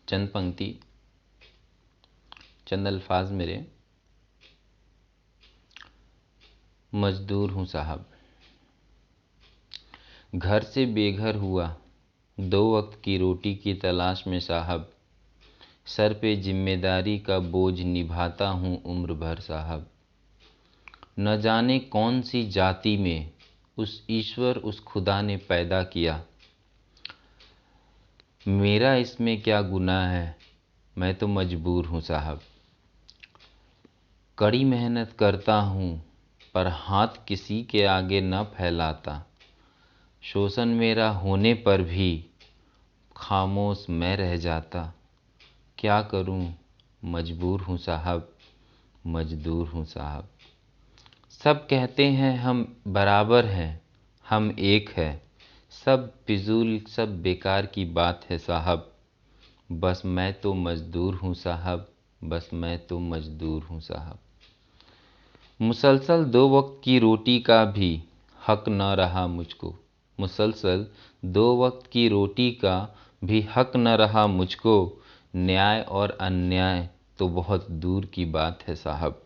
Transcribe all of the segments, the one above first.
चंद पंक्ति, चंद अल्फाज मेरे। मजदूर हूँ साहब, घर से बेघर हुआ, 2 वक्त की रोटी की तलाश में साहब। सर पे जिम्मेदारी का बोझ निभाता हूँ उम्र भर साहब। न जाने कौन सी जाति में उस ईश्वर उस खुदा ने पैदा किया, मेरा इसमें क्या गुनाह है, मैं तो मजबूर हूँ साहब। कड़ी मेहनत करता हूँ पर हाथ किसी के आगे न फैलाता। शोषण मेरा होने पर भी खामोश मैं रह जाता। क्या करूँ, मजबूर हूँ साहब, मजदूर हूँ साहब। सब कहते हैं हम बराबर हैं, हम एक हैं। सब फिजूल सब बेकार की बात है साहब। बस मैं तो मजदूर हूँ साहब, बस मैं तो मजदूर हूँ साहब। मुसलसल 2 वक्त की रोटी का भी हक न रहा मुझको। मुसलसल 2 वक्त की रोटी का भी हक न रहा मुझको। न्याय और अन्याय तो बहुत दूर की बात है साहब।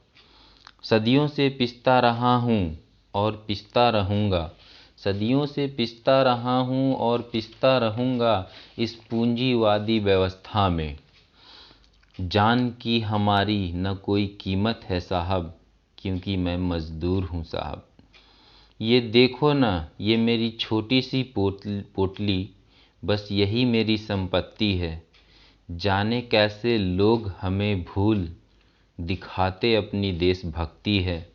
सदियों से पिसता रहा हूँ और पिसता रहूँगा। सदियों से पिसता रहा हूँ और पिसता रहूँगा इस पूंजीवादी व्यवस्था में। जान की हमारी न कोई कीमत है साहब, क्योंकि मैं मजदूर हूँ साहब। ये देखो ना, ये मेरी छोटी सी पोटली, बस यही मेरी संपत्ति है। जाने कैसे लोग हमें भूल दिखाते अपनी देशभक्ति है।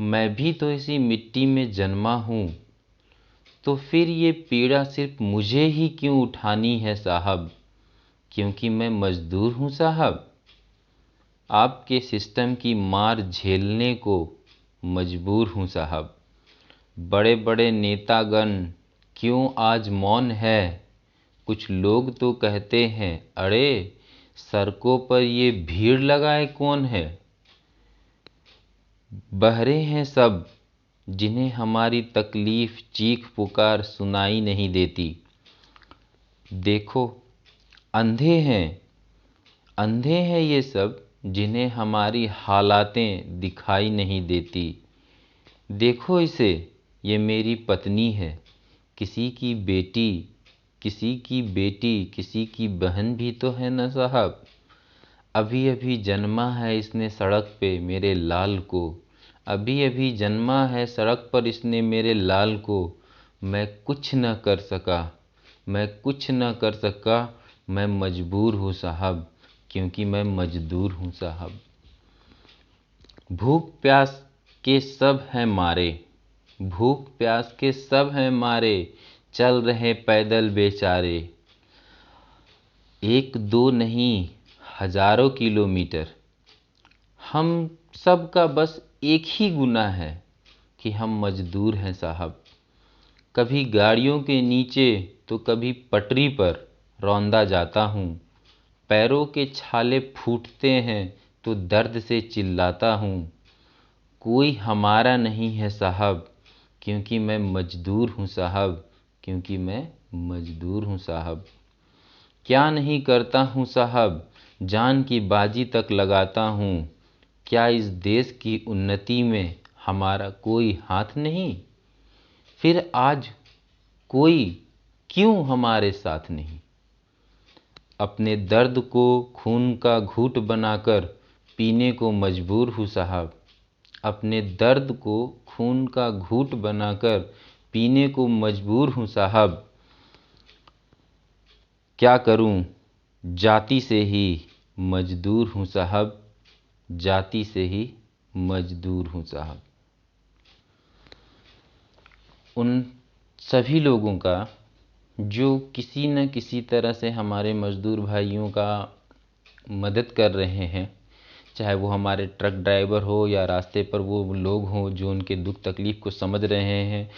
मैं भी तो इसी मिट्टी में जन्मा हूँ, तो फिर ये पीड़ा सिर्फ मुझे ही क्यों उठानी है साहब, क्योंकि मैं मजदूर हूँ साहब। आपके सिस्टम की मार झेलने को मजबूर हूँ साहब। बड़े बड़े नेतागण क्यों आज मौन है। कुछ लोग तो कहते हैं, अरे सड़कों पर ये भीड़ लगाए कौन है। बहरे हैं सब, जिन्हें हमारी तकलीफ चीख पुकार सुनाई नहीं देती। देखो अंधे हैं ये सब, जिन्हें हमारी हालातें दिखाई नहीं देती। देखो इसे, ये मेरी पत्नी है, किसी की बेटी, किसी की बेटी, किसी की बहन भी तो है ना साहब। अभी अभी जन्मा है इसने सड़क पे मेरे लाल को। अभी अभी जन्मा है सड़क पर इसने मेरे लाल को। मैं कुछ न कर सका, मैं कुछ न कर सका। मैं मजबूर हूँ साहब, क्योंकि मैं मजदूर हूँ साहब। भूख प्यास के सब हैं मारे, भूख प्यास के सब हैं मारे। चल रहे पैदल बेचारे। 1-2 नहीं, हजारों किलोमीटर। हम सब का बस एक ही गुनाह है कि हम मजदूर हैं साहब। कभी गाड़ियों के नीचे तो कभी पटरी पर रौंदा जाता हूँ। पैरों के छाले फूटते हैं तो दर्द से चिल्लाता हूँ। कोई हमारा नहीं है साहब, क्योंकि मैं मजदूर हूँ साहब, क्योंकि मैं मजदूर हूँ साहब। क्या नहीं करता हूँ साहब, जान की बाजी तक लगाता हूँ। क्या इस देश की उन्नति में हमारा कोई हाथ नहीं। फिर आज कोई क्यों हमारे साथ नहीं। अपने दर्द को खून का घूंट बनाकर पीने को मजबूर हूँ साहब। अपने दर्द को खून का घूंट बनाकर पीने को मजबूर हूँ साहब। क्या करूं, जाति से ही मजदूर हूँ साहब, जाति से ही मजदूर हूँ साहब। उन सभी लोगों का जो किसी न किसी तरह से हमारे मजदूर भाइयों का मदद कर रहे हैं, चाहे वो हमारे ट्रक ड्राइवर हो या रास्ते पर वो लोग हों जो उनके दुख तकलीफ़ को समझ रहे हैं।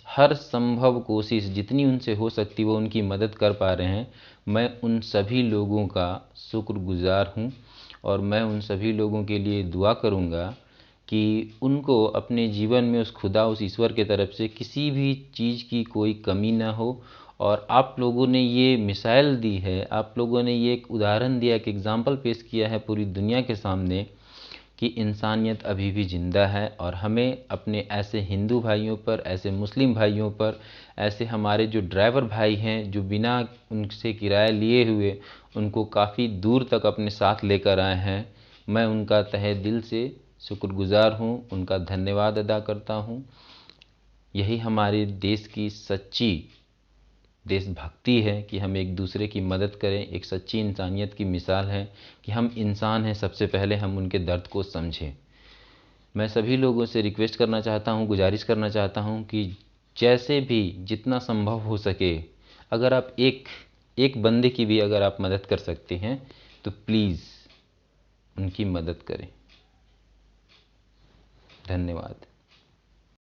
हर संभव कोशिश जितनी उनसे हो सकती वो उनकी मदद कर पा रहे हैं। मैं उन सभी लोगों का शुक्रगुज़ार हूँ और मैं उन सभी लोगों के लिए दुआ करूँगा कि उनको अपने जीवन में उस खुदा, उस ईश्वर के तरफ से किसी भी चीज़ की कोई कमी ना हो और आप लोगों ने ये मिसाइल दी है, आप लोगों ने ये एक उदाहरण दिया, एक एग्ज़ाम्पल पेश किया है पूरी दुनिया के सामने कि इंसानियत अभी भी ज़िंदा है। और हमें अपने ऐसे हिंदू भाइयों पर, ऐसे मुस्लिम भाइयों पर, ऐसे हमारे जो ड्राइवर भाई हैं जो बिना उनसे किराया लिए हुए उनको काफ़ी दूर तक अपने साथ लेकर आए हैं, मैं उनका तहे दिल से शुक्रगुज़ार हूँ, उनका धन्यवाद अदा करता हूँ। यही हमारे देश की सच्ची देशभक्ति है कि हम एक दूसरे की मदद करें। एक सच्ची इंसानियत की मिसाल है कि हम इंसान हैं, सबसे पहले हम उनके दर्द को समझें। मैं सभी लोगों से रिक्वेस्ट करना चाहता हूँ, गुजारिश करना चाहता हूँ कि जैसे भी जितना संभव हो सके, अगर आप एक बंदे की भी अगर आप मदद कर सकते हैं तो प्लीज़ उनकी मदद करें। धन्यवाद।